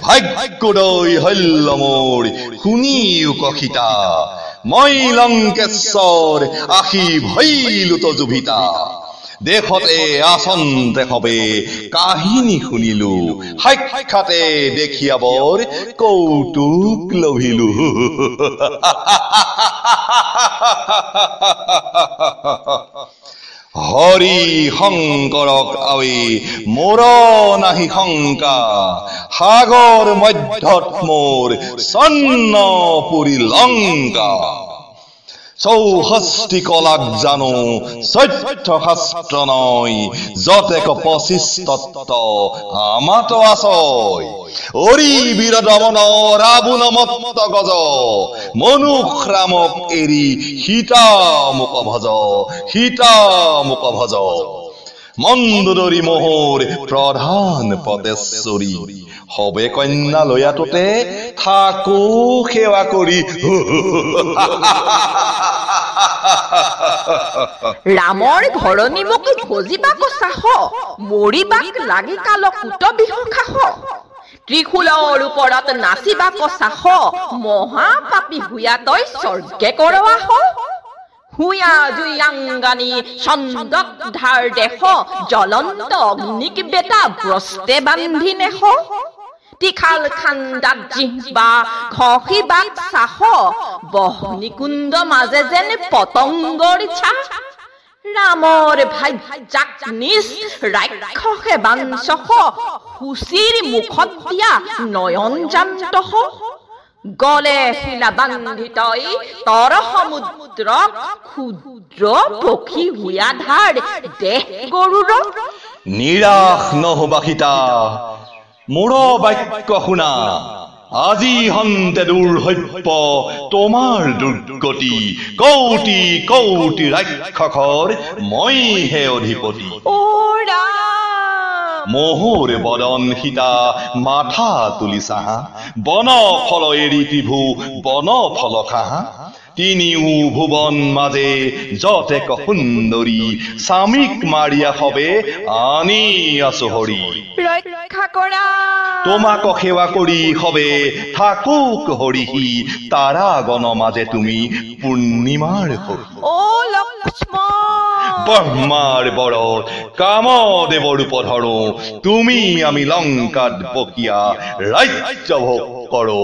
ভাগ্যদয় হল্য মোৰ শুনিও কখিতা মই লংকেশ্বৰ আখি ভৈলো তজুভিতা দেখতে আসন্তে হবে কাহিনী শুনিলো সাক্ষাতে দেখিয়া বৰ কৌতুক লভিলো হৰি শংকৰক আৱে মোৰ নাহি শংকা সাগৰ মধ্যত মোৰ চন্নপুৰী লংকা চৌষষ্ঠি কলাক জানো চৈধ্য শাস্ত্ৰ নয় যতেক 25 তত্ত্ব আমাত আছয় অৰি বীৰ দমন ৰাবণ মত্ত গজ মনুখ ৰামক এৰি সীতা মুক ভজ মন্দোদৰী মোহৰ প্ৰধান পদেশ্বৰী হবে কন্যা লয়াটোতে থাকো সেৱা কৰি ৰামৰ ঘৰণী মোক ভজিবাক চাহ মৰিবাক লাগি কাল কুট বিহ খাহ ত্ৰিশূলৰ ওপৰত নাচিবাক চাহ মহাপাপী হুয়া তই স্বৰ্গে কৰৱাহ হুয়া জুয়াঙ্গানী চন্দক ধাৰ দেশ জ্বলন্ত অগ্নিক বেটা ব্ৰস্তে বান্ধি নেহ টিখাল খান্দাত জিহ্বা ঘঁহিবাক চাহ বহ্নিকুণ্ড মাজে যেন পতংগৰ ছাঁ ৰামৰ ভাগ্যাক নিজ ৰাক্ষসে বাঞ্চস সুচিৰ মুখত দিয়া নয়ন জান্তহ গলে শিলা বান্ধি তই তৰ সমুদ্ৰক ক্ষুদ্ৰ পক্ষী হুয়া ধাৰ দেহ গৰুৰ নিৰাশ নহবা সীতা মোৰ বাক্য শুনা আজি হন্তে দুৰ্ভব্য তোমাৰ দুৰ্গতি কৌটি কৌটি ৰাক্ষসৰ মইহে অধিপতি মোহৰ বদন সীতা মাথা তুলি চাহা বন ফল এৰি ত্ৰিভু বন ফল খাহা তিনিও ভুৱন মাজে যতেক সুন্দৰী স্বামীক মাৰিয়া হবে আনি আছো হৰি ৰক্ষা কৰা তোমাক সেৱা কৰি হবে থাকুক হৰিহি তাৰা গণ মাজে তুমি পূৰ্ণিমাৰ হৰি ও লক্ষ্মণ ব্ৰহ্মাৰ বৰত কামদেৱৰ ৰূপ ধৰো তুমি আমি লংকাত বকিয়া ৰাজ্য ভোগ কৰো